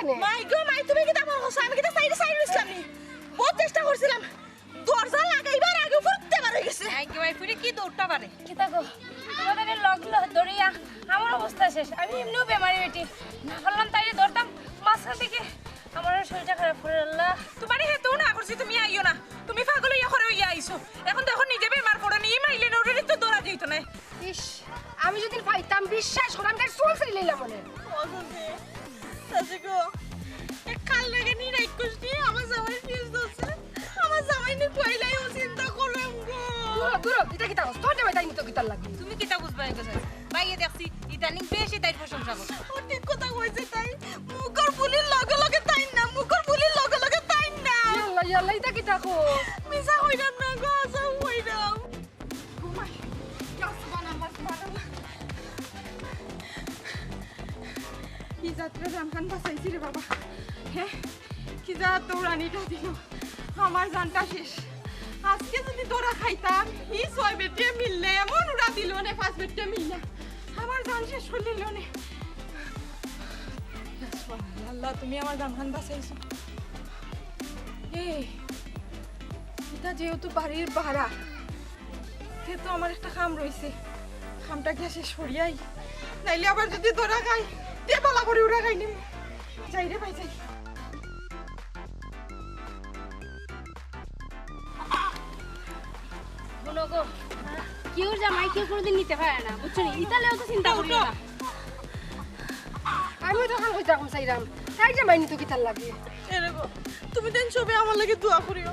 কেন মাই গো মাই তুমি কি দাম হস আমি কি সাইড সাইড ইসলামি বহুত চেষ্টা করছিলাম দরজা লাগাইবার আগে ফুটতে পারে গেছে আই কি ভাই ফুরি কি দৌড়টা পারে কিতা গো তোমাদের লগলো দড়িয়া আমার অবস্থা শেষ আমি এমনিও বেমারি বেটি না করলাম তাইলে ধরতাম মাঝখান থেকে আমার শরীরটা খারাপ করে আল্লাহ তোমারে হেতু না করছি তুমি আইও না তুমি পাগল হইয়া করে হইয়া আইছো এখন দেখো নিজে বেমার পড়ে নি মাইলে নড়ে তো দৌড়া দিত না ইস আমি যদি পাইতাম বিশ্বাস করলাম তাই চুল ছিঁড়ে নিলাম মনে সাসি গো এক কাল লাগে নি রাইট করছি আমার জামাই ফিস দছে আমার জামাই নি কইলাই ও চিন্তা করলাম গো দূর দূর এটা কিতা তোর জামাই তাই নিতে কিতা লাগবে তুমি কিতা বুঝবা এগো বাইয়ে দেখছি ইদানিং বেশি তাই প্রশংসা করো ও ঠিক কথা কইছে তাই মুখর ফুলির লগে লগে তাই না মুখর ফুলির লগে লগে তাই না ইয়াল্লা ইয়াল্লা এটা কিতা কো মিছা কইরাম না গো আসা কইরাম ঘুমাই যাও সুবহানাল্লাহ সুবহানাল্লাহ কি যাত্রা জানখান বাঁচাইছি রে বাবা হ্যাঁ কি যা দৌড়ানিটা দিল আমার জানটা শেষ আজকে যদি তোরা খাইতাম ই 6 বেটে মিললে এমন উড়া দিল না 5 বেটে মিললে আমার জান শেষ হয়ে দিল না আল্লাহ তুমি আমার জানখান বাঁচাইছো এই এটা যেহেতু বাড়ির ভাড়া সেহেতু আমার একটা কাম রয়েছে কামটা গিয়ে শেষ করিয়াই নাইলে আবার যদি তোরা খাই তে পালা করে উড়া খাই নিম যাই রে ভাই যাই শুনো গো কেউ জামাই কেউ কোনোদিন নিতে পারে না বুঝছো নি ইতালেও তো চিন্তা করিও না আমি তো খান কইতাম চাইরাম তাই জামাই নিতে কিতার লাগে এরে গো তুমি দেন সবে আমার লাগে দোয়া করিও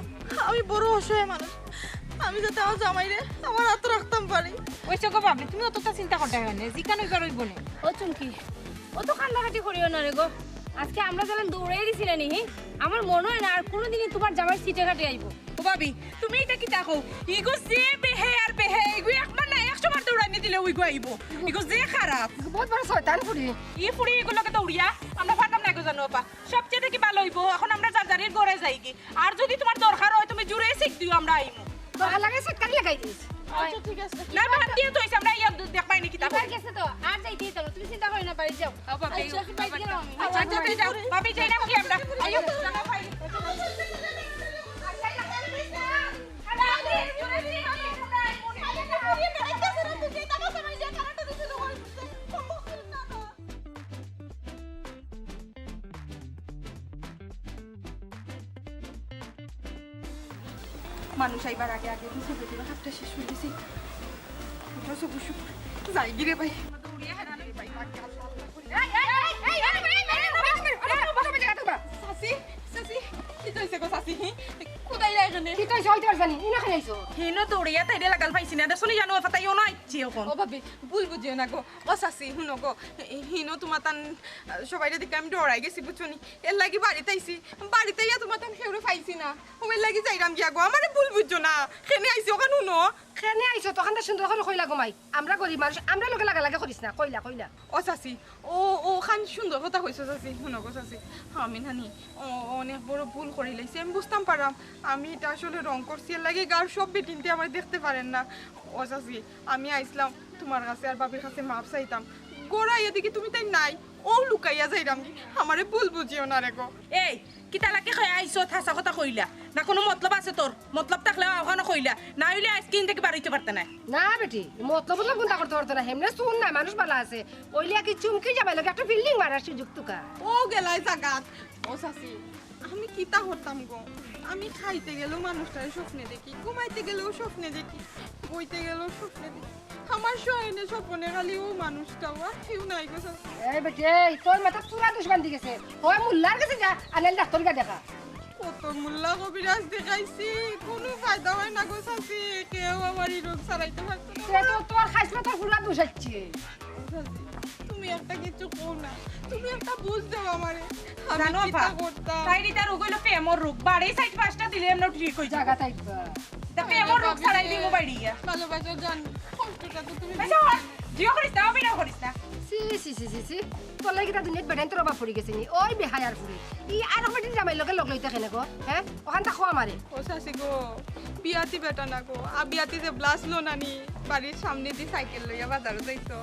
আমি বড় অসহায় মানুষ আমি যাতে আমার জামাইরে আমার হাত রাখতাম পারি ওইসব গো বাবলি তুমি অতটা চিন্তা করতে হবে না জিকান হইবার হইব না ও চুমকি ও তো কান্নাকাটি করিও না রে গো আজকে আমরা যখন দৌড়াই দিছি না নি আমার মনে হয় না আর কোনোদিনই তোমার জামাই সিটে ঘাটে আইবো ও ভাবি তুমি এটা কি তাকো ইগো যে বেহে আর বেহে ইগো একবার না 100 বার দৌড়ানি দিলে ওইগো আইবো ইগো যে খারাপ বহুত বড় শয়তান ফুড়ি ই ফুড়ি এগুলোকে দৌড়িয়া আমরা ফাটাম না গো জানো আপা সবচেয়ে কি ভালো হইবো এখন আমরা জাজারির ঘরে যাই কি আর যদি তোমার দরকার হয় তুমি জুড়ে শিখ দিও আমরা আইমু তো লাগে সটকারি লাগাই দিস আচ্ছা ঠিক আছে না ভাত দিয়ে তো আমরা ইয়া দেখবাই নাকি তা এবার গেছে তো আর যাইতেই তো তুমি চিন্তা করো না বাড়ি যাও ও ভাবি আচ্ছা বাইরে গেলাম আমি আচ্ছা তুই যাও ভাবি যাই না কি আমরা আইও জানা ভাই মানুষ আইবার আগে আগে কিছু বেটি হাতটা শেষ হয়ে গেছি যাই গিরে ভাই সাসি সাসি কি হইছে গো সাসি কোথায় যাই এখানে কি কইছ হইতে পারছানি ইনা খাইছো হিনো দৌড়িয়া তাইরে লাগাল পাইছি না দেখছনি জানো ফাতাইও না ইচ্ছে এখন ও ভাবি ভুল বুঝিও না গো ও সাসি শুনো গো হিনো তোমার তান সবাইরে দিকে আমি ডরাই গেছি বুঝছনি এর লাগি বাড়িতে আইছি বাড়িতে ইয়া তোমার তান কেউরে পাইছি না ওর লাগি যাইরাম গিয়া গো আমারে ভুল বুঝছো না কেনে আইছি ওখান শুনো কেনে আইছো তখন সুন্দর করে কইলা গমাই আমরা গরিব মানুষ আমরা লগে লাগা লাগা করিস না কইলা কইলা ও সাসি ও খান সুন্দর কথা কইছো সাসি শুনো গো সাসি আমি নানি ও অনেক বড় ভুল করে লাইছি আমি বুঝতাম পারাম আমি এটা আসলে রং করছি এর লাগে গার সব বেটিনতে আমার দেখতে পারেন না ও সাসি আমি আইসলাম তোমার কাছে আর বাবির কাছে মাপ চাইতাম গোড়া এদিকে তুমি তাই নাই ও লুকাইয়া যাইরাম আমারে ভুল বুঝিও না রে গো এই কিতা লাগে খাই আইছো থাসা কথা কইলা না কোনো মতলব আছে তোর মতলব থাকলে ওখানে কইলা না হইলে আজকে থেকে বাড়িতে পারতে না না বেটি মতলব বলে গুন্ডা করতে পারতো না হেমনে শুন না মানুষ ভালো আছে ওইলিয়া কি চুমকি যাবে লাগে একটা বিল্ডিং মারার সুযোগ তুকা ও গেলাই জাগাত ও সাসি আমি কিতা হতাম গো আমি খাইতে গেলেও মানুষটার স্বপ্নে দেখি ঘুমাইতে গেলেও স্বপ্নে দেখি বইতে গেলেও স্বপ্নে দেখি আমার শয়নে স্বপ্নে খালি ও মানুষটাও আর কেউ নাই গো সাসি এই বেটি এই তোর মাথা পুরা দুশ্মন দি গেছে ওই মুল্লার কাছে যা আনাল ডাক্তার কা দেখা কত মোল্লা কবিরাজ দেখাইছি কোনো ফায়দা হয় না গো সাসি কেউ আমার এই রোগ সারাইতে পারতো না সে তো তোর খাইছ তোর পুরা দুষাচ্ছে সাসি, তুমি একটা কিছু কও না তুমি একটা বুঝ দাও আমারে আমি জানো কিতা আপা করতাম তাইরি তার ওগুলো প্রেমর রোগ বাড়ি সাইড পাঁচটা দিলে আমরা ঠিক হই জায়গা থাকবা তা প্রেমর রোগ ছাড়াই দিমু বাড়িয়া ভালোবাসা জান কষ্টটা তো তুমি আচ্ছা জিও করিস না বিনা করিস না সি সি সি সি সি তোর লাগি তা দুনিয়াত বেড়াইন তোর বাপ পড়ি গেছে নি ওই বেহায়ার ফুরি ই আর বেটি জামাই লগে লগ লইতে কেনে গো হ্যাঁ ওখান তা খোয়া মারে ও সাসি গো বিয়াতি বেটা না গো বিয়াতি যে ব্লাস লো নানি বাড়ির সামনে দিয়ে সাইকেল লইয়া বাজারে যাইতো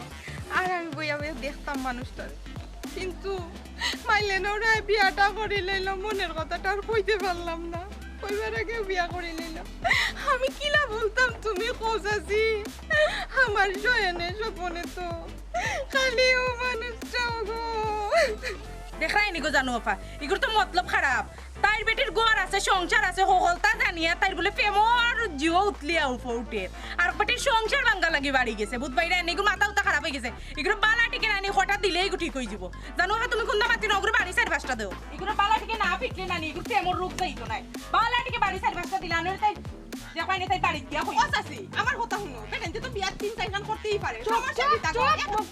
আর আমি বইয়া বইয়া দেখতাম মানুষটার কিন্তু মাইলেনরে বিয়াটা করে লইলাম, মনের কথাটা আর কইতে পারলাম না, কইবার আগে বিয়া করে লইলাম। আমি কিলা বলতাম তুমি কোসাছি, আমার শয়নে স্বপনে তো খালি ও মানুষটাও গো। দেখাই নি গো জানো আপা, এগুলো তো মতলব খারাপ। তাইর বেটির ঘর আছে, সংসার আছে, হলতা জানিয়া তাইর বলে ফেমর জিও উতলিয়া উঠে আর বেটির সংসার ভাঙ্গা লাগি বাড়ি গেছে। বুধ বাইরে এগুলো মাথা উতা খারাপ হয়ে গেছে। এগুলো বালা টিকে নানি হঠাৎ দিলে এগুলো ঠিক হয়ে যাব। জানো আপা তুমি কোনটা মাতি নগরে বাড়ি সাইড বাসটা দেও। এগুলো বালা টিকে না ফিটলে নানি এগুলো ফেমর রোগ যাইতো নাই। বালা টিকে বাড়ি সাইড বাসটা দিলে আনরে তাই দেখাই নি তাই বাড়ি গিয়া কই কোসাছি আমার কথা শুনো, বেটেন তো বিয়া 3-4 গান করতেই পারে, সমস্যা কি তা?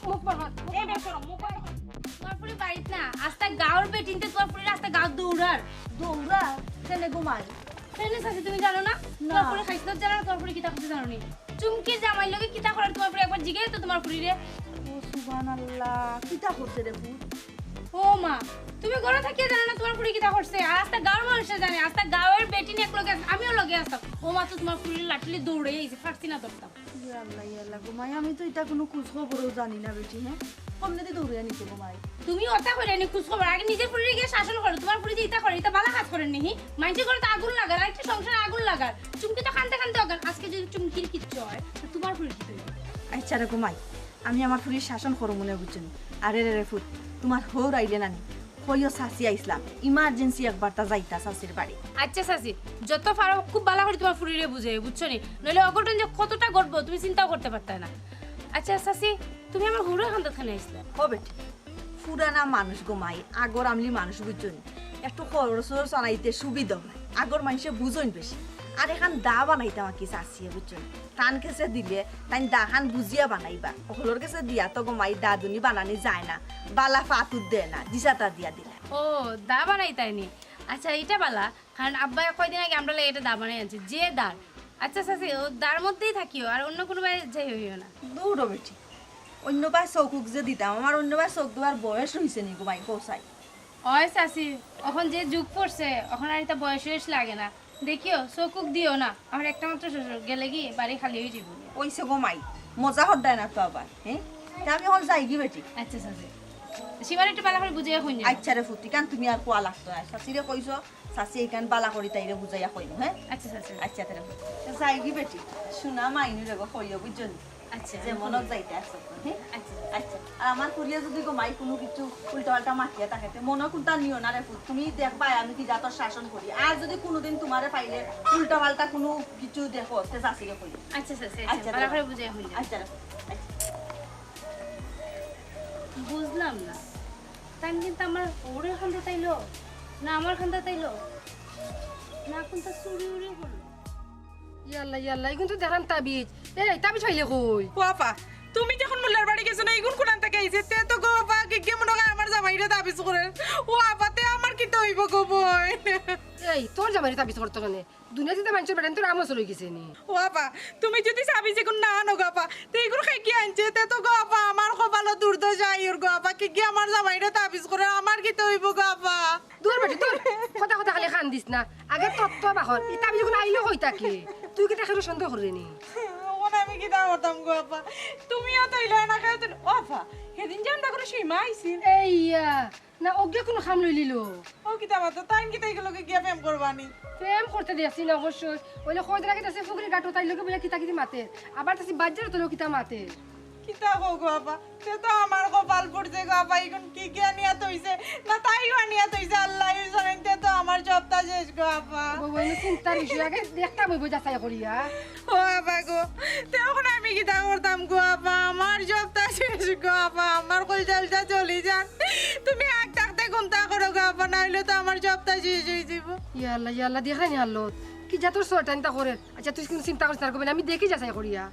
মুখ বরবাদ এই বের করো মুখ বন্ধ করো। তোমার পুরি বাড়িত না আস্তা গাঁর বেটিনতে তোমার পুরি রাস্তা গাঁও দৌড়ার দৌড়া ছেলে ঘুমাই ফ্রেন্ডের সাথে তুমি জানো না তোমার পুরি খাইছিল জানো না, তোমার পুরি কিতা করতে জানো নি চুমকি জামাই লগে কিতা করার তোমার পুরি একবার জিগে তো তোমার পুরি রে। ও সুবহানাল্লাহ কিতা করছে রে ভূত? ও মা তুমি ঘরে থাকিয়ে জানো না তোমার পুরি কিতা করছে? আর আস্তা গাঁর মানুষে জানে, আস্তা গাঁয়ের বেটিন এক লগে আমিও লগে আসতাম। ও মা তো তোমার পুরি লাঠলি দৌড়ে আইছে, ফাটছি না ধরতাম। ইয়াল্লাহ ঘুমাই, আমি তো এটা কোনো খোঁজ খবরও জানি না বেটি। হ্যাঁ কমনে দৌড়ে নিতে ঘুমাই? তুমি ওটা করে নি খোঁজ খবর আগে নিজের পুরি গিয়ে শাসন করো। তোমার পুরি যে ইতা করে এটা ভালো কাজ করেন নি, মাইন্ডে করে তো আগুন লাগার, একটা সংসারে আগুন লাগার। চুমকি তো কানতে কানতে অজ্ঞান। আজকে যদি চুমকির কিচ্ছু হয় তো তোমার পুরি কি হইবে? আচ্ছা রে ঘুমাই, আমি আমার ফুরির শাসন করো মনে বুঝছেন। আরে রে ফুট তোমার হৌর আইলে নানি কইও সাসি আইসলাম, ইমার্জেন্সি একবার তা যাইতা সাসির বাড়ি। আচ্ছা সাসি যত পারো খুব ভালো করে তোমার ফুরিরে বুঝে, বুঝছো নি? নইলে অঘটন যে কতটা ঘটবো তুমি চিন্তাও করতে পারতে না। আচ্ছা সাসি তুমি আমার হুড়ো খান্দাখানে আসলে ও বেটি পুরানা মানুষ ঘুমাই, আগর আমলি মানুষ বুঝছেন, একটু খরচ চালাইতে সুবিধা হয়, আগর মানুষে বুঝন বেশি। আর এখান দা বানাইতে আমাকে চাষিয়ে বুঝছেন, টান কেসে দিলে তাই দা খান বুঝিয়া বানাইবা, হলোর কেসে দিয়া তো ঘুমাই দাদুনি বানানি যায় না, বালা ফাতুর দেয় না, দিশাটা দিয়া দিলে। ও দা বানাই তাইনি? আচ্ছা এটা বালা, কারণ আব্বা কয়দিন আগে আমরা এটা দা বানাই আনছি, যে দার। আচ্ছা সাসি ও দার মধ্যেই থাকিও, আর অন্য কোনো বাইরে যাই হইও না। দৌড়ো বেটি, অন্য ভাই চৌকুক যে দিতাম, আমার অন্য ভাই চোখ দেওয়ার বয়স হয়েছে নি ঘুমাই পৌঁছাই। ওই সাসি এখন যে যুগ পড়ছে এখন আর এটা বয়স বয়স লাগে না, দেখিও চকুক দিও না। আমার একটা মাত্র শ্বশুর গেলে কি বাড়ি খালি হয়ে যাবো। ওইসে ঘুমাই মজা হদ্দায় না তো আবার। হ্যাঁ তা আমি হল যাই কি বেটি? আচ্ছা সাসি সীমার একটু বালা করে বুঝিয়ে শুনি। আচ্ছা রে ফুটি কান তুমি আর কোয়া লাগতো না, শাশিরে কইছো শাশি এইখান বালা করি তাইরে বুঝাইয়া কইনো। হ্যাঁ আচ্ছা সাসি আচ্ছা তারে যাই কি বেটি, শোনা মাইনি রে গো কইও বুঝছনি, আচ্ছা যে মনত যাইতে আছে। হ্যাঁ আচ্ছা আচ্ছা আর আমার কুড়িয়া যদি গো মাই কোনো কিছু উল্টা পাল্টা মাখিয়া তাকাতে মনে কোনটা নিও না রে ফুট, তুমি দেখবা আমি কি যাতর শাসন করি। আর যদি কোনোদিন তোমারে পাইলে উল্টা পাল্টা কোনো কিছু দেখো তে শাশিরে কই। আচ্ছা সাসি আচ্ছা, বালা করে বুঝিয়ে শুনি। আচ্ছা রে আচ্ছা বুঝলাম না তাই কিন্তু আমার ওরে খান্দা তাইলো না আমার খান্দা তাইলো না কোনটা চুরি উড়ে হলো। ইয়াল্লা এখন তো দেখান তাবিজ। এই তাবিজ হইলে কই? ও আপা তুমি যখন মোল্লার বাড়ি গেছো না এগুন কোন থেকে আইছে তে তো গো আপা কি কেমন হয় আমার জামাইরে তাবিজ করে। ও আপা তে আমার কি তো হইব গো বই। এই তোর জামাই তাবিজ করতে কেনে? দুনিয়াতে তো মানুষের বেড়ান তোর আমল চলে গেছে নি। ও আপা তুমি যদি চাবি যেগুন না আনো গো আপা তে এগুন খাই কি আনছে তে তো গো আপা আমার কপালো দুর্দশা আইর গো আপা কি কি আমার জামাইরে তাবিজ করে আমার কি তো হইব গো আপা। দূর বেটি তোর কথা কথা খালি খান দিস না, আগে তত্ত্ব বাখন এই তাবিজ যখন আইলো হই তাকে তুই কি তাকে সন্দেহ করলি নি? ওন আমি কি দাম করতাম গো আপা, তুমিও তো ইলা না খাও তো। ও আপা সেদিন যে আমরা করে সীমা আইছিল এইয়া না ওকে কোনো খাম লই লিলো। ও কি দাম তো তাই কি তাই গুলোকে গিয়া প্রেম করবানি। প্রেম করতে দিয়েছি না অবশ্যই, ওইলে কয়দিন আগে তাছে ফুকরি গাটো তাই লোকে বলে কিতা কিতি মাতে, আবার তাছে বাজ্জার তো কিতা মাতে। কিতা গো গো আপা সে তো আমার কপাল পড়ছে গো আপা, এখন কি কি আনিয়া তৈছে না তাইও আনিয়া তৈছে আল্লাহ জানেন তে তো আমার জবটা শেষ গো আপা। বই চিন্তার বিষয় আগে দেখতা বই বই যাচাই করিয়া। ও আপা গো তখন আমি কিতা করতাম গো আপা, আমার জবটা শেষ গো আপা, আমার কলজালটা চলে যান। তুমি এক থাকতে কোনটা করো গো আপা, নাইলে তো আমার জবটা শেষ হয়ে যাব। ইয়াল্লা দেখাই নি আল্লো কি যা তোর শয়তানিটা করে। আচ্ছা তুই কোনো চিন্তা করিস না করবেন, আমি দেখি যাচাই করিয়া।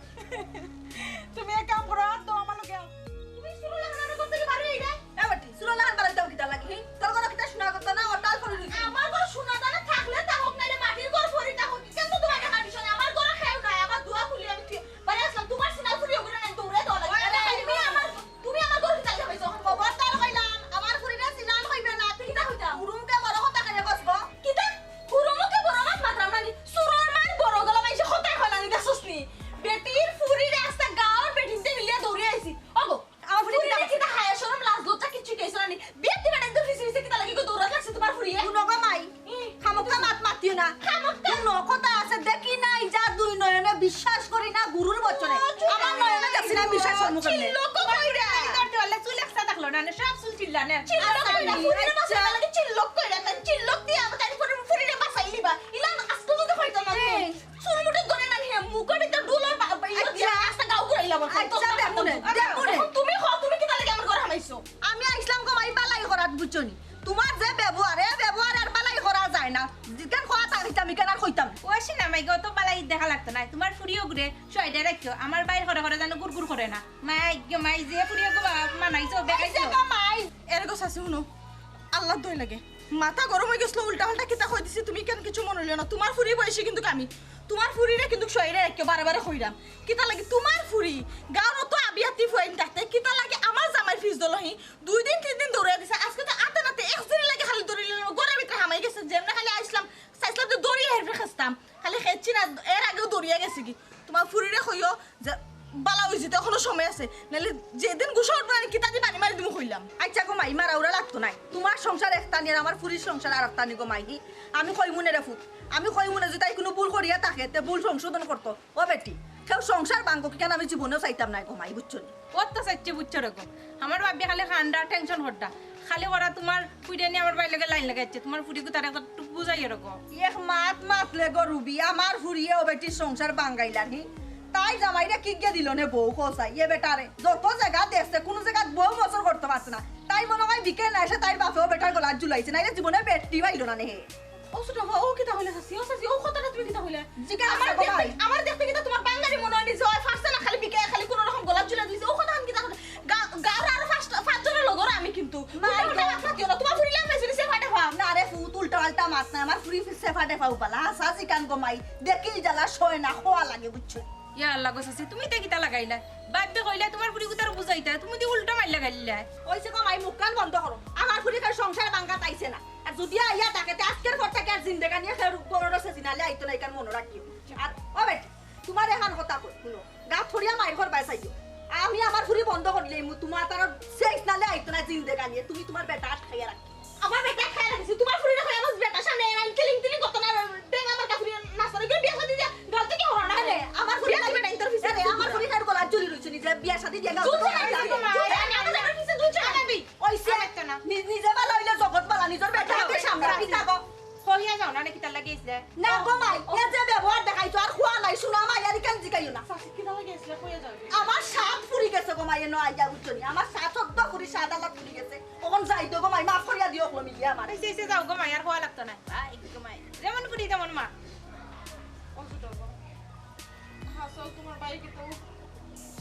তুমি এক কাম করো আর তো আমার লগে আও। তুমি শুনো না না করতে কি পারি রে? এ বেটি শুনো না আর দাও কিতা লাগি? তোর কোনো কিতা শোনা কথা না অটাল করে দিছি। আমার কোনো শোনা জানা থাকলে তা হোক না রে, মাটির ঘর পরি তা হোক কেন তো তোমাকে কন্ডিশন আমার ঘর খাও না, আমার দোয়া খুলি আমি বাড়ি আসলাম তোমার সিনা খুলি ওগুলো না দৌড়ে দাও লাগে। তুমি আমার ঘর কিতা যাবে যখন খবর তার কইলাম আমার ফুরিনা সিনান হইবে না তুই কিতা হইতা উরুমকে বড় কথা করে বসবো কিতা উরুমকে বড় মাছ মাত্রা মানি সুরর মান বড় গলা মাইছে কথা কইলা নি দেখছস নি বেটির ফুরি রাস্তা গাওর বেটিনতে মিলিয়া দৌড়ে চিল্লক কইরা ফুরিরে বাসাই লাগে চিল্লক কইরা তাই চিল্লক দিয়া তাই ফুরিরে বাসাই লিবা ইলা আস্তে তো হইতো না সুরমুটে ধরে না হে মুকড়ি তো ডুলার বাইরে দিয়া আস্তে গাও কইলা বাবা আচ্ছা দেখুন তুমি তুমি কি লাগে আমার ঘর হামাইছো আমি আইসলাম কমাই বালাই করাত বুঝছনি তোমার যে ব্যবহার আর বালাই করা যায় না জিকান খোয়া তারিতা আমি কেন কইতাম ওইছি না মাই গো তো বালাই দেখা লাগতো না তোমার ফুরিও ঘুরে সয়ডা রাখিও আমার বাইর করে করে জানো গুড়গুড় করে না মাই যে ফুরিও গো মানাইছো বেকাইছো মাই এরগো শাসি শুনো আল্লাহ দই লাগে মাথা গরম হয়ে গেছিল উল্টা পাল্টা কিতা কই দিছি তুমি কেন কিছু মনে হইলো না তোমার ফুরি বয়সী কিন্তু আমি তোমার ফুরিরে কিন্তু শরীরে রাখকে বারে কইরাম কিতা লাগে তোমার ফুরি গাঁর তো আবিয়াতি ফুয়াইন তাতে কিতা লাগে আমার জামাই ফিস দলহি 2 দিন 3 দিন দৌড়ে দিছে আজকে তো আতে নাতে এক দিন লাগে খালি দৌড়িলে গরে ভিতরে হামাই গেছে যেমন খালি আইসলাম সাইসলাম তো দৌড়িয়ে হেরবে খাস্তাম খালি খেচ্ছি না এর আগেও দৌড়িয়ে গেছে কি তোমার ফুরিরে কইও যে বালা হইছে তো এখনো সময় আছে নালে যেদিন গুছার পর কিতা দি পানি মারি দিমু কইলাম আচ্ছা গো মাই মারা ওরা লাগতো নাই তোমার সংসার একটানি আর আমার ফুরির সংসার আর একটানি গো মাই আমি কই মনে রাখু আমি কই মনে যদি তাই কোনো ভুল করিয়া থাকে তে ভুল সংশোধন করতো ও বেটি কেউ সংসার ভাঙ্গ কেন আমি জীবনেও চাইতাম না গো মাই বুঝছো ওর তো চাইছে বুঝছো রকম আমার ভাবি খালি খান্ডা টেনশন হড্ডা খালি ওরা তোমার ফুইডে নিয়ে আমার বাড়ি লাগে লাইন লাগাইছে তোমার ফুরিকে তার একটু বুঝাই এরকম এক মাতলে গো রুবি আমার ফুরিয়ে ও বেটির সংসার ভাঙ্গাইলানি তাই জামাইরা কি গিয়ে দিল নে বউ কোসাই এ বেটারে যত জায়গা দেখছে কোন জায়গা বউ বছর করতে পারছে না তাই মনে হয় বিকেল না এসে তাই বাপেও বেটার গলা ঝুলাইছে না জীবনে বেটি পাইল না নে ও ছোট ও কিতা হইলা সাসি ও কথাটা তুমি কিতা হইলা জিকা আমার দেখতে কিতা তোমার বাঙালি মনে হয় জয় ফারছে না খালি বিকেল খালি কোন রকম গলা ঝুলা দিছে ও কথা আমি কিতা গার আর ফাজরের লগর আমি কিন্তু তোমার ফুরিলা মেসিলি সে ফাটে ফাও না রে ফুট উল্টা পাল্টা মাছ না আমার ফুরি সে ফাটে ফাও বালা সাসি কান গমাই দেখি জ্বালা সয় না খোয়া লাগে বুঝছো ইয়া আল্লাহ গো সাসি তুমি তে কিতা লাগাইলা বাপে কইলা তোমার ফুরি কুতার বুঝাইতা তুমি দি উল্টা মাইল লাগাইলা ওইসে গমাই মুখ কান বন্ধ করো আমার ফুরি কার সংসার ভাঙ্গা তাইছে না আর যদি আইয়া থাকে তে আজকের পর থেকে আর জিন্দেগানি আর বড় সেদিনালে আইতো না কান মনে রাখিও আর ও বেটি তোমার এখন কথা কই শুনো গা থরিয়া মাইর ঘর বাইসাইও আমি আমার ফুরি বন্ধ করলে তোমার তার শেষ নালে আইতো না জিন্দেগানি তুমি তোমার বেটা খাইয়া রাখি আমার বেটা খাইয়া রাখিছি তোমার ফুরি রাখো আমার বেটা সামনে আইন কিলিং কিলিং কত না দেন আমার কাফরি নাস্তা করে বিয়া শাদি দিয়া গলতে কি হলো না রে আমার ফুরি লাগবে না ইন্টারভিউ রে আমার ফুরি কার গলা ঝুলি রইছে নিজে বিয়া শাদি দিয়া গলতে আমার পিছে দুই চালাবি ওইসে না নিজে ভালো হইলে জগৎ ভালো নিজের বেটাকে সামনে রাখি থাকো হইয়া যাও না কিতা লাগাইছে না গো মাই এ যে ব্যবহার দেখাইছো আর খোয়া নাই শুনা মাই আর কেন জিকাইও না সাসি কিতা লাগাইছে হইয়া যাও আমার সাত ফুরি গেছে গো মাই নো আইয়া বুঝছনি আমার সাত শব্দ ফুরি সাত আলাদা ফুরি গেছে ওখন যাই তো গো মাই মাফ করিয়া দিও কলো মিলিয়া আমার এসে যাও গো মাই আর হওয়া লাগতো না গো মাই যেমন করি তেমন মা হাসো তোমার বাড়ি কি তো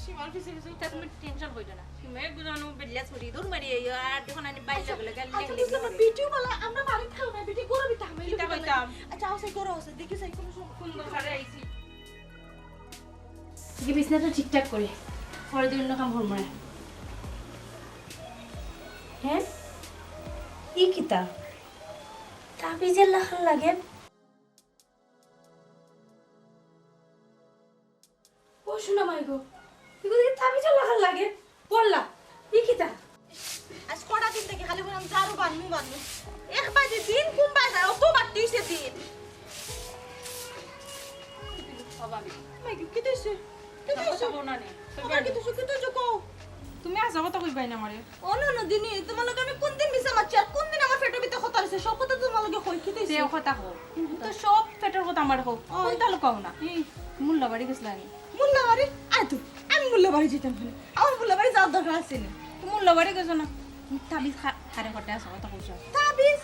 সীমার পিছে তা তুমি টেনশন হইতো না তুমি বুঝানো বেলিয়া ছড়ি দূর মারি আর যখন আমি বাইরে গেলে আচ্ছা বুঝলাম ভিডিও বলা আমরা বাড়ি খাও না ভিডিও করো বিতা আমি কিতা কইতাম আচ্ছা আও সাই করো আছে দেখি সাই কোন সুন্দর করে আইছি কি বিছনাটা ঠিকঠাক করে পরে দিন কাম ভর মারে হ্যাঁ ই কিতা তাবিজের লাখান লাগে ও শোনা মাইগো এগুলো কি তাবিজের লাখান লাগে বললা ই কিতা আজ কটা দিন থেকে খালি বললাম জারু বানমু এক বাজে দিন কোন বাজে অত বাড়তিছে দিন অভাবী মাইগো কি দিছে তুমি আসা কথা কইবাই না আমারে ও না দিনি তোমার লগে আমি কোন দিন মিছা মারছি আর কোন দিন আমার পেটের ভিতরে কথা হইছে সব কথা তোমার লগে কই কি দিছে দেও কথা হোক তো সব পেটের কথা আমার হোক ওই তাহলে কও না মুল্লা বাড়ি গেছিলাম মুল্লাবাড়ি আয় তুই আমি মুল্লাবাড়ি যেতাম না আমার মুল্লাবাড়ি যাওয়ার দরকার আছে না তুমি মুল্লা বাড়ি গেছো না তাবিজ হারে করতে আসো কথা কইছো তাবিজ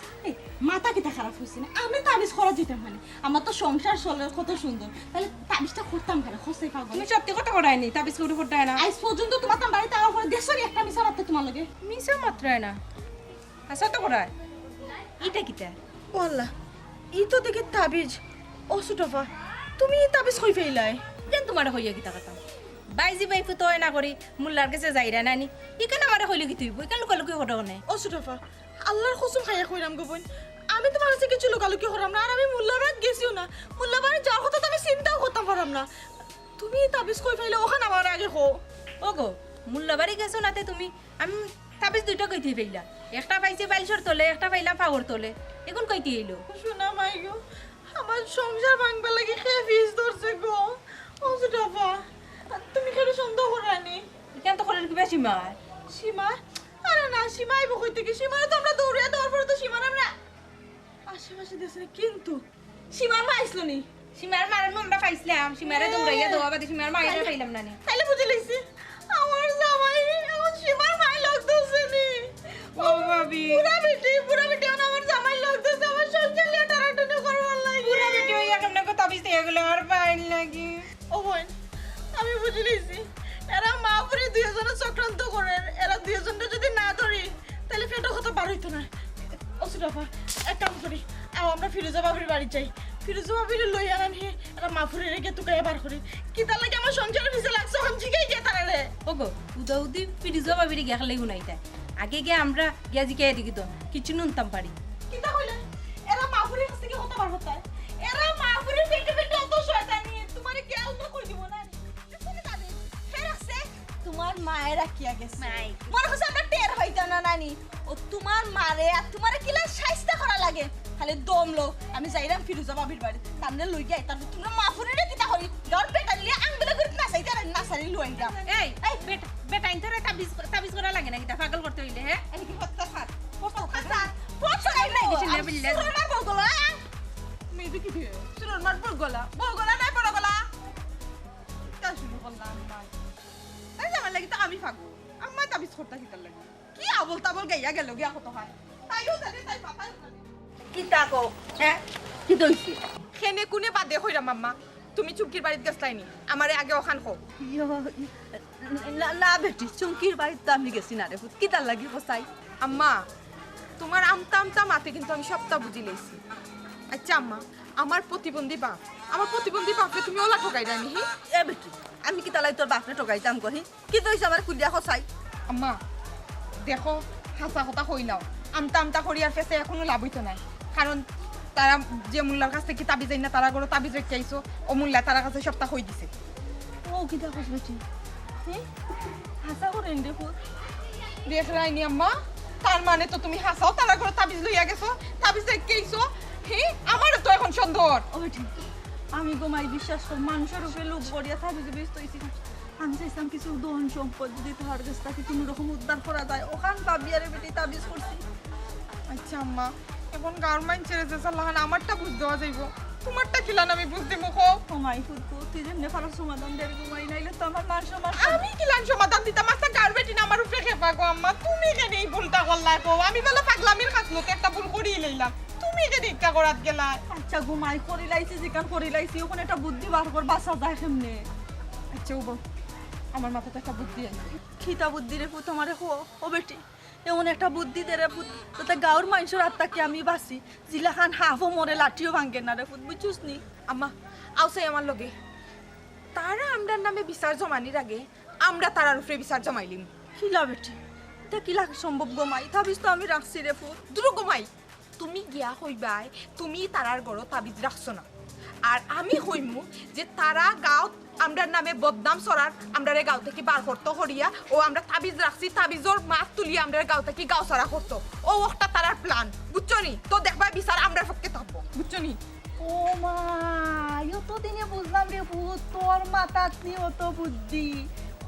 মাথা কিটা খারাপ হইছে না আমি তাবিজ করা যেতাম মানে আমার তো সংসার চলে কত সুন্দর তাহলে তাবিজটা করতাম কেন খসে পাবো তুমি সত্যি কথা করাইনি তাবিজ করে করতে না আজ পর্যন্ত তোমার তার বাড়িতে আমার পরে দেশের একটা মিশা রাখতে তোমার লগে মিশা মাত্র না আসা তো করায় এটা কিটা ওয়াল্লাহ ই তো দেখে তাবিজ ও সুটফা তুমি তাবিজ কই ফেলাই কেন তোমার হইয়া কিতা কথা বাইজি বাইফু তো না করি মুল্লার কাছে যাইরা নানি ইকান আমারে হইলে কি তুইব ইকান লুকালুকি হটো না ও সুটফা আল্লাহর কসম খাইয়া কইরাম গো বোন আমি তোমার কাছে কিছু লুকালুকি করাম না আর আমি মুল্লাবাড়ি গেছিও না মুল্লাবাড়ি যাওয়ার কথা তো আমি চিন্তাও করতাম পারাম না তুমি তাবিজ কই ফেলে ওখানে আমার আগে কো ও গো মুল্লা বাড়ি গেছো নাতে তুমি আমি তাবিজ দুইটা কইতে ফেললা একটা পাইছি বাইলসর তোলে একটা পাইলাম পাওয়ার তোলে এখন কইতে এলো শোনা মাই গো আমার সংসার ভাঙবা লাগি খেয়ে ফিস ধরছে গো ও সুটফা তুমি কেন সন্দেহ করানি ইকান তো করার কি বেশি মার সীমা সীমারা না সীমা আইব কই থেকে সীমারা তো আমরা দৌড়িয়া দেওয়ার পরে তো সীমারা আমরা আশেপাশে দেশে কিন্তু সীমার মা আইসলো নি সীমার মারানো আমরা পাইছিলাম সীমারে দৌড়াইয়া দেওয়া বাদে সীমার মায়েরা পাইলাম না নি তাইলে বুঝে লইছি আমার জামাই আমার সীমার মাই লাগতেছে নি ও ভাবি পুরা বেটি আমার জামাই লাগতেছে আমার সংসার লিয়ে টানাটানি করবার লাগে পুরা বেটি হইয়া কেমনে কথা বিস্তে গেল আর পাইল লাগি ও বোন আমি বুঝে লইছি এরা মা পুরি দুইজনে চক্রান্ত করে এরা দুইজনটা যদি না ধরি তাহলে পেটের কথা বার হইতো না অসুরাফা এক কাম করি আমরা ফিরোজা বাবির বাড়ি যাই ফিরোজা বাবির লই আনান হে এরা মা পুরি রেখে তুকাইয়া বার করি কি তার লাগে আমার সংসারের পিছে লাগছে হন জিগাই গিয়ে তারা রে ওগো উদাউদি ফিরিজো বাবিরি গিয়া খালে গুনাইতা আগে গিয়ে আমরা গিয়া জিকাই দেখি তো কিছু নুনতাম পারি কি তা হইলে এরা মা পুরির কাছ থেকে কথা বার হতায় এরা মা পুরির পেটে পেটে অত শয়তানি তোমারে কে আলনা করে দিব না তোমার মায়েরা কি গেছে মনে হচ্ছে আমরা টের হইতো না নানি ও তোমার মারে আর তোমারে কিলা শাইস্তা করা লাগে খালি দম লো আমি যাইরাম ফিরোজা বাবির বাড়ি তামনে লই যাই তারপর তোমরা মা ফুরিরে কিতা করি দর পেটা লিয়ে আঙ্গুলে করে নাচাইতে আর নাচারি লই যাম এই বেটা ইনতরে তাবিজ করা লাগে না কিটা পাগল করতে হইলে হ্যাঁ এই কি হত্যা ফাট ফটো নাই কিছু নেই বললে। সুরর মার বগলা মেয়ে কি দিয়ে সুরর মার বগলা নাই বগলা তা শুরু করলাম না তাই আমার লাগি তো আমি ফাগো আম্মা তাবিজ করতে কিতার লাগি কি আবল তাবল গাইয়া গেল গিয়া কত হয় তাইও জানে তাই পাপাই কি তাকো হ্যাঁ কি দইছি খেনে কোনে বাদে হইরা মাম্মা তুমি চুমকির বাড়িতে গেছলাইনি আমারে আগে ওখান খো না বেটি চুমকির বাড়িতে আমি গেছি না রে কি তার লাগি বসাই আম্মা তোমার আমতা আমতা মাতে কিন্তু আমি সবটা বুঝি লইছি আচ্ছা আম্মা আমার প্রতিবন্ধী বাপরে তুমি ওলা ঠকাই রানি হি এ বেটি আমি কি তালাই তোর বাপরে ঠকাইতাম কহি কি দইছ আমার কুলিয়া খসাই আম্মা দেখো হাসা কথা হইলাও আমতা আমতা করি আর ফেসে এখনো লাভ হইতো নাই কারণ তারা যে মুল্লার কাছ থেকে তাবিজ আইনা তারা গরো তাবিজ রেখে আইসো ও মুল্লা তারা কাছে সপ্তাহ হই দিছে ও কি তা কস বেটি হাসা করেন দেখো দেখ রাইনি আম্মা তার মানে তো তুমি হাসাও তারা গরো তাবিজ লইয়া গেছো তাবিজ রেখে আইসো হে আমারও তো এখন সন্দেহ ও বেটি আমি গোমাই বিশ্বাস কর মানুষের উপরে লোক গড়িয়া থাকি যে ব্যস্ত হইছি আমি চাইছিলাম কিছু ধন সম্পদ যদি তোমার কাছ থেকে কোনো রকম উদ্ধার করা যায় ওখান বাবিয়ারে বেটি তাবিজ করছি আচ্ছা আম্মা এখন গার্মেন্ট ছেড়ে যে সাল্লাহান আমারটা বুঝ দেওয়া যাইব তোমারটা কিলান আমি বুঝতে মুখো গোমাই ফুটকো তুই যেমনি পারার সমাধান দেয় গোমাই নাইলে তো আমার মান সম্মান আমি কিলান সমাধান দিতাম আচ্ছা গার্বেটিন আমার উপরে খেপা গো আম্মা তুমি কেন এই ভুলটা করলা গো আমি বলে পাগলামির কাছলোতে একটা ভুল করিয়ে লইলাম তুমি কেন ইচ্ছা করাত গেলা আচ্ছা ঘুমাই করি লাইছি যেখান করি লাইছি ওখানে একটা বুদ্ধি বার কর বাসা যায় কেমনে আচ্ছা ও আমার মাথাতে একটা বুদ্ধি আছে খিতা বুদ্ধি রে পুত আমারে হো ও বেটি এমন একটা বুদ্ধি দে রে পুত তোতে গাঁর মানুষের আত্মাকে আমি বাঁচি জিলাখান হাফও মরে লাঠিও ভাঙ্গে না রে পুত বুঝছিস নি আম্মা আউসাই আমার লগে তারা আমরার নামে বিচার জমানির আগে আমরা তারার উপরে বিচার জমাইলিম খিলা বেটি এটা কিলা সম্ভব গোমাই তাবিজ তো আমি রাখছি রে পুত দুর্গমাই তুমি গিয়া হইবাই তুমি তারার গড় তাবিজ রাখছো না আর আমি হইমু যে তারা গাঁও আমরার নামে বদনাম সরার আমরার গাঁও থেকে বার করতো হরিয়া ও আমরা তাবিজ রাখছি তাবিজর মাছ তুলিয়া আমরার গাঁও থেকে গাঁও সরা করতো ও একটা তারার প্ল্যান বুঝছো নি তো দেখবা বিচার আমরার পক্ষে থাকবো বুঝছো নি ও মা যত দিনে বুঝলাম রে পুত তোর মাথাত নি অত বুদ্ধি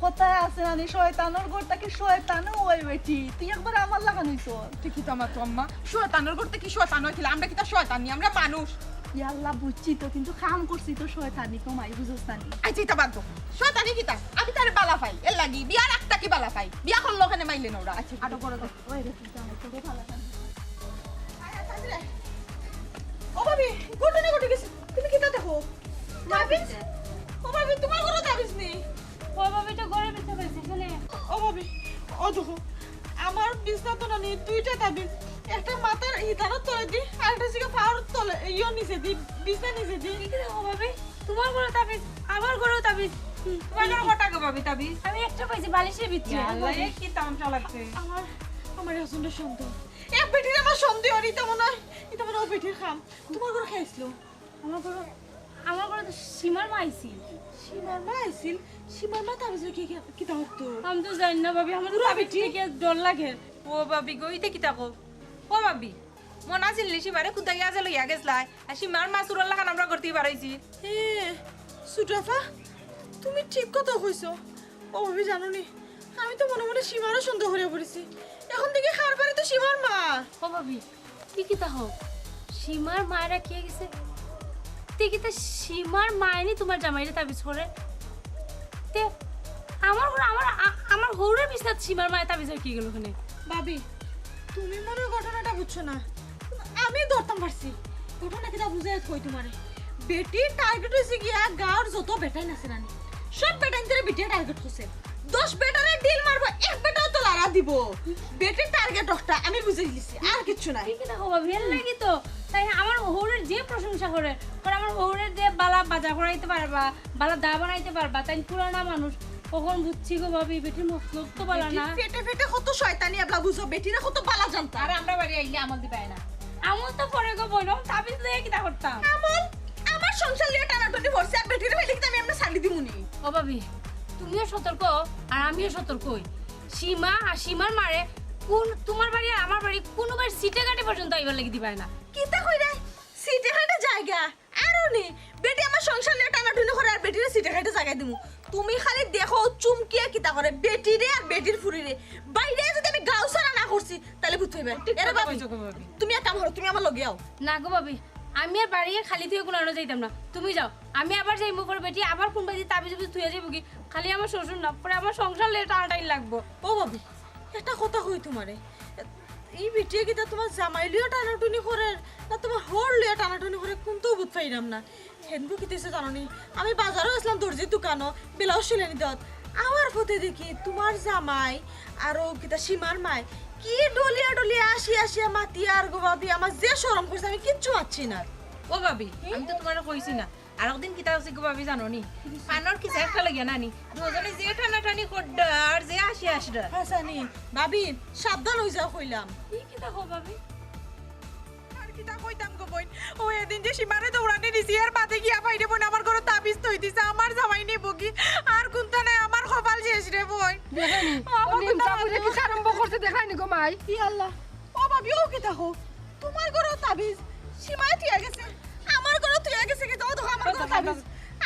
কোথায় আছে নানি শয়তানোর ঘরটাকে শয়তানও ওই বেটি তুই একবার আমার লাগানোইছ ঠিকই তো আমার তো আম্মা শয়তানের করতে কি শয়তান হয়েছিল আমরা কি তা শয়তান নি আমরা মানুষ ইয়াল্লা বুঝছি তো কিন্তু কাম করছি তো শয়তানি কমাই বুঝছ নানি আচ্ছা এটা বাদ শয়তানি কি তা আমি তার বালা পাই এর লাগি বিয়ার একটা কি বালা পাই বিয়া করলো ওখানে মাইলে না ওরা আচ্ছা আরো বড় দেখ ওই রে তুই জানো তো ভালো লাগে ও ভাবি ঘটনা ঘটে গেছে তুমি কি তা দেখো তাবিজ ও ভাবি তোমার কোনো তাবিজ নেই ও বাবিটা ঘরে ভিতরে পাইছে শুনে ও ভাবি ও দেখো আমার বিছনা তো না নেই দুইটা তাবিজ একটা মাথার ইতারত তলে দি আর একটা সিগা পাওয়ার তলে ইও নিচে দি বিছনা নিচে দি কি রে ও বাবি তোমার ঘরে তাবিজ আমার ঘরেও তাবিজ তোমার ঘরে কটা গো ভাবি তাবিজ আমি একটা পাইছি বালিশের ভিতরে আল্লাহ এ কি তামসা লাগছে আমার আসলে সন্দেহ এক বেটির আমার সন্দেহ আর এটা মনে হয় ও বেটির খাম তোমার ঘরে খাইছিল আমার ঘরে তো সীমার মা আইছি সীমার মা আইছিল সীমার মা তাবিজ কি কি তা হতো আমি তো জানি না ভাবি আমার তাবিজ থেকে ডর লাগে ও ভাবি গো ইতে কি তাকো ও ভাবি মনা চিনলি সিবারে কুদাই আজ লইয়া গেছলাই আর সীমার মাসুর লাখান আমরা করতে পারাইছি এ সুটাফা তুমি ঠিক কথা কইছো ও ভাবি জানো নি আমি তো মনে মনে সীমারও সন্দেহ হয়ে পড়েছি এখন থেকে খাওয়ার পরে তো সীমার মা। ও ভাবি কিতা হোক সীমার মায়েরা কে গেছে তে কিতা সীমার মায়নি তোমার জামাইরে তাবিজ করে তে আমার আমার হৌরের বিছনাত সীমার মায়ের তাবিজ কি গেল ওখানে ভাবি তুমি মনে হয় ঘটনাটা বুঝছো না, আমি ধরতাম পারছি। ঘটনা কিটা বুঝাই কই তোমারে, বেটির টার্গেট হয়েছে গিয়া গাঁর যত বেটাই নাছে নানি সব বেটাই ধরে বেটির টার্গেট করছে। 10 বেটারে ডিল মারবো, এক বেটাও তো লারা দিব। বেটির টার্গেট একটা আমি বুঝাই দিছি, আর কিছু নাই। কি দেখো ভাবি এর লাগি তো তাই আমার হৌরের যে প্রশংসা করে কারণ আমার হৌরের যে বালা বাজার করাইতে পারবা বালা দা বানাইতে পারবা তাই পুরানা মানুষ কখন বুঝছি গো ভাবি বেটির মতলব তো বালা না। ফেটে ফেটে কত শয়তানি এবলা বুঝো, বেটিরা কত বালা জানতা। আর আমরা বাড়ি আইলে আমল দিবাই না। আমল তো পরে গো বইলাম তাবিজ লয়ে কিতা করতাম আমল আমার সংসার লিয়ে টানাটানি করছে, আর বেটির হইলে কি আমি এমনি ছাড়ি দিমুনি। ও ভাবি তুমিও সতর্ক আর আমিও সতর্কই। সীমা আর সীমার মারে কোন তোমার বাড়ি আর আমার বাড়ি কোনোবার সিটে গাটে পর্যন্ত আইবার লাগি দিবাই না। কিতা কই রে সিটে খাইতে জায়গা আরো নি, বেটি আমার সংসার লিয়ে টানাটানি করে আর বেটিরে সিটে খাইতে জায়গা দিমু। তুমি খালি দেখো চুমকিয়া কিতা করে বেটিরে আর বেটির ফুরিরে। বাইরে যদি আমি গাও সারা না করছি তাহলে বুঝতে হইবে। এরে ভাবি তুমি এক কাম করো, তুমি আমার লগে আও। না গো ভাবি আমি আর বাড়ি খালি থেকে কোনো যাইতাম না, তুমি যাও আমি আবার যাইবো পরে বেটি আবার কোন বাড়ি তাবিজ থুয়ে যাইব কি খালি আমার শ্বশুর না পরে আমার সংসার লিয়ে টানাটাই লাগবো। ও ভাবি একটা কথা কই তোমারে, এই বেটিয়ে কিতা তোমার জামাই লিয়ে টানাটানি করে না তোমার হর লিয়ে টানাটানি করে কোনটাও বুঝ পাইলাম না। হেনবু কিতেছে জানোনি, আমি বাজারও আসলাম দর্জির দোকানও ব্লাউজ সিলে নিতে আমার পথে দেখি তোমার জামাই আরো কিতা সীমার মায় কি ডলিয়া ডলিয়া আসিয়া মাতি আর গো ভাবি আমার যে শরম করছে আমি কিচ্ছু পাচ্ছি না। ও ভাবি আমি তো তোমার কইছি না আর একদিন কিতা হচ্ছে গো ভাবি জানো নি পানর কি একটা লাগিয়া নানি দুজনে যে টানাটানি করডা আর যে আসি আসডা হাসানি ভাবি সাবধান হই যাও কইলাম। কি দেখো ভাবি আর কিটা কইতাম গো বইন, ও এদিন যে সীমারে দৌড়ানি দিছি আর বাদে গিয়া পাইরে বোন আমার ঘরে তাবিজ তৈ দিছে, আমার জামাই নেব কি আর কোনটা নাই আমার কপাল শেষ রে বই। দেখানি তাবুরে কি আরম্ভ করতে দেখানি গো মাই। ই আল্লাহ ও ভাবি ও কিতা হো তোমার ঘরে তাবিজ সীমায় থিয়া গেছে, আমার ঘরে থিয়া গেছে কি তো আমার ঘরে তাবিজ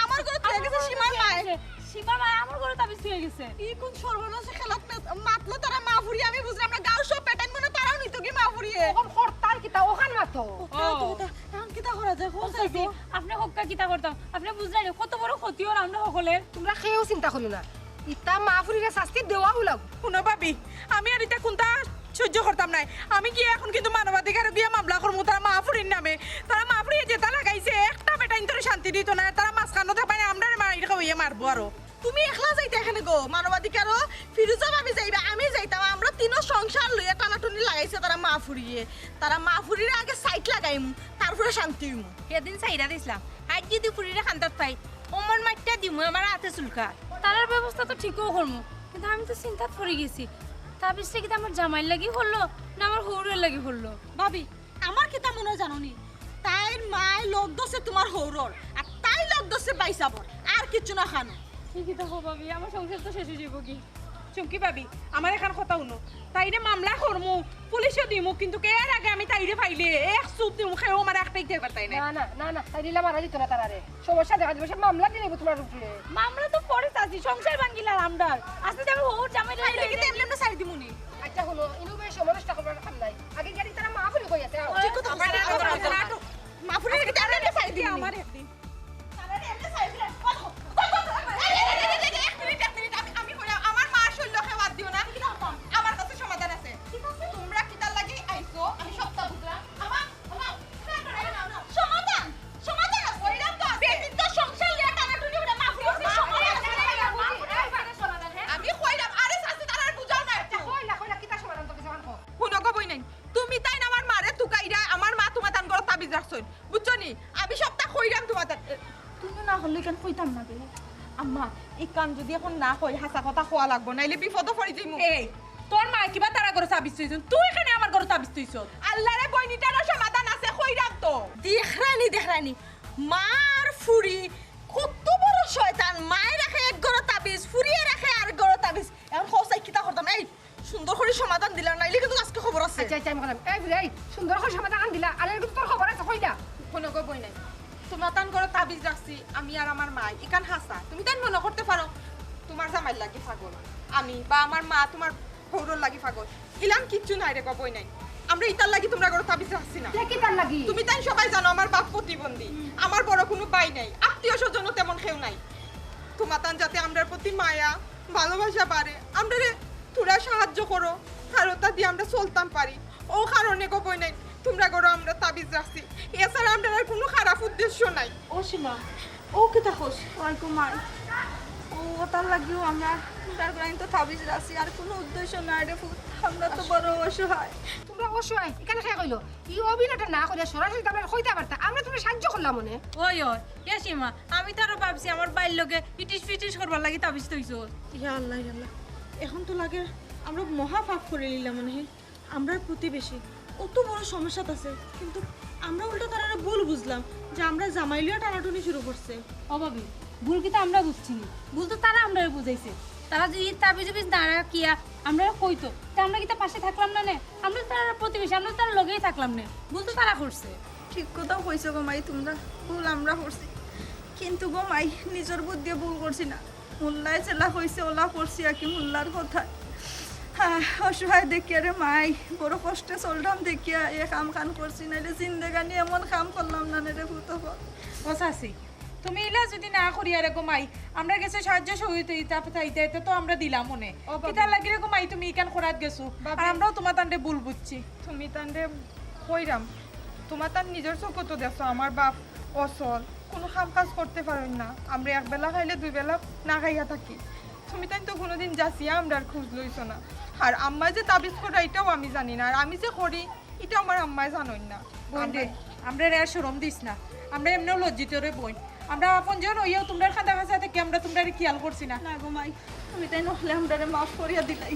আমার ঘরে থিয়া গেছে সীমার মায়। সীমার মা আমার ঘরে তাবিজ থুয়ে গেছে। ই কোন সর্বনাশে খেলাত মাতলো তারা মা ফুরি আমি বুঝলাম না গাঁও সব পেটান মনে তারাও নিত কি মা ফুরিয়ে এখন হরতাল কিতা ওখান মাতো এখন কিতা করা যায় হোক চাইছি আপনি হক্কা কিতা করতাম আপনি বুঝলেন কত বড় ক্ষতি হল আমরা সকলের। তোমরা খেয়েও চিন্তা করো না ইতা মাহফুরিরে শাস্তি দেওয়া হলাম। শুনো ভাবি আমি আর এটা কোনটা সহ্য করতাম নাই, আমি কি এখন কিন্তু মানবাধিকার গিয়া মামলা করবো তারা মাহফুরির নামে। তারা মাহফুরিয়ে যেটা লাগাইছে একটা বেটাইন তোরে শান্তি দিত না, তারা মাঝখানো থাকায় আমরা মাইর খাওয়াইয়া মারবো আরো। তুমি একলা যাইতে এখানে গো মানবাধিকারও ফিরুজা ভাবি যাইবা আমি যাইতাম আমরা তিনও সংসার লইয়া টানাটুনি লাগাইছে তারা মা ফুরিয়ে। তারা মা ফুরিরে আগে সাইট লাগাইম তারপরে শান্তি হইমু। সেদিন চাইরা দিছিলাম আজ যদি ফুরিরে খান্তাত পাই অমন মাইটা দিমু আমার হাতে চুলকা। তারার ব্যবস্থা তো ঠিকও করবো কিন্তু আমি তো চিন্তাত পড়ে গেছি তাবিজটা কি আমার জামাইর লাগি হলো না আমার হৌরের লাগি হলো। ভাবি আমার কিতা মনে হয় জানোনি, তাইর মায় লোক দছে তোমার হৌরর আর তাই লোক দছে বাইসাবর আর কিচ্ছু না খানো। ঠিকই তো ভাবি আমার সংসার তো শেষ হয়ে যাবো কি। চুমকি ভাবি আমার এখন কথা শুনো, তাইরে মামলা করমু পুলিশে দিমু কিন্তু এর আগে আমি তাইরে পাইলে এক চুপ দিমু খেয়েও আমার একটাই দেবার তাই না। না না না না তাই দিলা মারা দিত না তারারে সমস্যা দেখা যাবে সে মামলা দিয়ে নেব তোমার উপরে। মামলা তো পরে চাচ্ছি সংসার ভাঙ্গিলাম আমরা আজকে যাবো হৌর জামাই তাইলে কি তেমনি আমরা সারি দিমুনি। আচ্ছা হলো ইনু বেশ সমস্যা করবার কাম নাই আগে গাড়ি তারা মাহফুরি কই আছে ঠিক কথা মা ফুরিরে কি তেমনি আমরা সারি দিমু আমার একদিন আমি কইলাম আমার মা শৈল্য খেওয়াত দিও না আমার কাছে সমাধান আছে। তোমরা কিতার লাগি আইছো আমি সবটা বুঝলাম। আমার সমাধান সমাধান আছে কইলাম তো বেদিন তো সংসার লিয়া টানাটুনি হইরা মা ফুরিরে সমাধান আমি কইলাম আরে সাসি তার বুঝাও না একটু কইলা কইলা কিতা সমাধান তো কিছু আনকো শুনো গো বই নাই তুমি তাই না আমার মারে তুকাইরা আমার মা তোমার তান করে তাবিজ রাখছই বুঝছো নি আমি সবটা কইরাম তোমার তান। তুমি না হলে কেন কইতাম না বেলা আম্মা এই কাম যদি এখন না কই হাসা কথা খোয়া লাগবো নাইলে বিপদ পড়ি যাইমু। এই তোর মা কিবা তারা করে তাবিজ তুইছন তুই এখানে আমার ঘরে তাবিজ তুইছ আল্লাহরে বইনিটারও সমাধান আছে কইরাম তো। দেখরানি মার ফুরি কত বড় শয়তান, মায়ের রাখে এক গড় তাবিজ ফুরিয়ে রাখে আর গড় তাবিজ। এখন খোসাই কিতা করতাম এই সুন্দর করে সমাধান দিলাম নাইলে কিন্তু আজকে খবর আছে। আচ্ছা আচ্ছা আমি বললাম এই বুড়াই সুন্দর করে সমাধান আন দিলা আলের কিন্তু তোর খবর আছে কইলা। শুনো গো বই নাই তোমার তান করে তাবিজ রাখছি আমি আর আমার মা ইকান হাসা তুমি তাই মনে করতে পারো তোমার জামাই লাগে পাগল আমি বা আমার মা তোমার হৌরর লাগি পাগল ইলাম কিচ্ছু নাই রে কবই নাই আমরা ইতার লাগি তোমরা ঘরে তাবিজ রাখছি না কি তার লাগি তুমি তাই সবাই জানো আমার বাপ প্রতিবন্ধী আমার বড় কোনো বাই নাই আত্মীয় স্বজনও তেমন কেউ নাই তোমাতান যাতে আমরার প্রতি মায়া ভালোবাসা বাড়ে আমরা তোরা সাহায্য করো আর ওটা দিয়ে আমরা চলতাম পারি ও কারণে কবই নাই তোমরা ঘরে আমরা তাবিজ রাখছি এছাড়া আমরা আর কোনো খারাপ উদ্দেশ্য নাই ও সীমা ও কি থাকোস ওয়ালাইকুম মার ও তার লাগিও আমরা তার গ্রাইন তো তাবিজ রাখছি আর কোনো উদ্দেশ্য নাই রে ফুট আমরা তো বড় অসহায় তোমরা অসহায় এখানে খেয়ে কইলো ই অভিনয়টা না করে সরাসরি তোমরা কইতে পারতা আমরা তুমি সাহায্য করলাম মনে ওই ওই এ সীমা আমি তো আরো ভাবছি আমার বাইর লগে ইটিস ফিটিস করবার লাগি তাবিজ তৈছ ইয়া আল্লাহ এখন তো লাগে আমরা মহা পাপ করে নিলাম মনে হয় আমরা প্রতিবেশী অত বড় সমস্যা আছে কিন্তু আমরা উল্টো তারা ভুল বুঝলাম যে আমরা জামাইলিয়া টানাটুনি শুরু করছে অভাবী ভুল কি তো আমরা বুঝছি নি ভুল তো তারা আমরা বুঝাইছে তারা যদি তাবিজ না কিয়া আমরা কইতো তা আমরা কি তার পাশে থাকলাম না আমরা তার প্রতিবেশী আমরা তার লগেই থাকলাম না ভুল তো তারা করছে ঠিক কথাও কইছো গো মাই তোমরা ভুল আমরা করছি কিন্তু গো মাই নিজের বুদ্ধি ভুল করছি না মোল্লায় চেলা হয়েছে ওলা করছি আর কি মোল্লার কথা হ্যাঁ অসহায় দেখিয়া রে মাই বড় কষ্টে চললাম দেখিয়া এ কাম খান করছি না রে জিন্দেগানি এমন কাম করলাম না রে ভূত বসাছি তুমি ইলা যদি না করি আর ঘুমাই আমরা গেছে সাহায্য সহযোগিতা পাইতে তো আমরা দিলাম মনে কিতা লাগি রে ঘুমাই তুমি ইকান খরাত গেছো আর আমরাও তোমার তান্ডে ভুল বুঝছি তুমি তান্ডে কইরাম তোমার তার নিজের চোখে তো দেখছো আমার বাপ অসল কোনো কাম কাজ করতে পারেন না আমরা একবেলা খাইলে দুই বেলা না খাইয়া থাকি তুমি তাই তো কোনোদিন যাচ্ছিয়া আমরা আর খোঁজ লইছো না আর আম্মাই যে তাবিজ করা এটাও আমি জানি না আর আমি যে করি এটা আমার আম্মাই জানোই না আমরা রে আর শরম দিস না আমরা এমনিও লজ্জিত রে বোন আমরা আপন জন হইয়াও তোমরা খাতা খাসা থেকে আমরা তোমরা খেয়াল করছি না না গো মাই তুমি তাই নহলে আমরা মাফ করিয়া দিলাই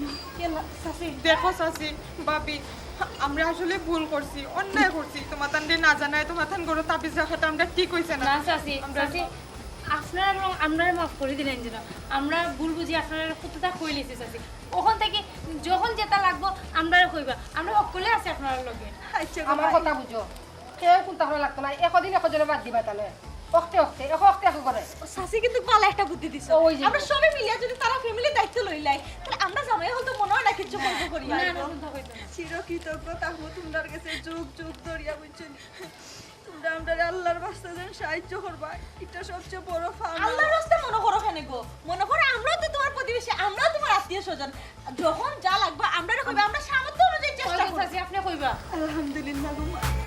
দেখো চাচি বাবি আমরা আসলে ভুল করছি অন্যায় করছি তোমার তান্ডে না জানায় তোমার তান গরো তাবিজ রাখাটা আমরা ঠিক হইছে না না চাচি চাচি আপনারা আমরা মাফ করে দিলেন যেন আমরা ভুল বুঝি আপনারা কতটা কই লিছি চাচি ওখান থেকে যখন যেটা লাগবো আমরা কইবা আমরা সকলে আছি আপনার লগে আচ্ছা আমার কথা বুঝো কেউ কোনটা ভালো লাগতো না একদিন একজনে বাদ দিবা তাহলে অক্তে অক্তে একো করে শাসি কিন্তু ভালো একটা বুদ্ধি দিছে ওই যে। আমরা সবাই মিলিয়া যদি তারা ফ্যামিলি দায়িত্ব লইলাই তাহলে আমরা জামাই হয়তো মনে হয় না কিছু করব করি না না শুনতে হইতো না চিরকৃতজ্ঞতা হবো তোমার কাছে যুগ যুগ ধরিয়া বুঝছেন তোমরা আমরা আল্লাহর রাস্তা যেন সাহায্য করবা এটা সবচেয়ে বড় ফান আল্লাহর রাস্তা মনে করো কেন গো মনে করো আমরাও তো তোমার প্রতিবেশী আমরাও তোমার আত্মীয় স্বজন যখন যা লাগবে আমরা কইবা আমরা সামর্থ্য অনুযায়ী চেষ্টা করব চাচি আপনি কইবা আলহামদুলিল্লাহ গো মা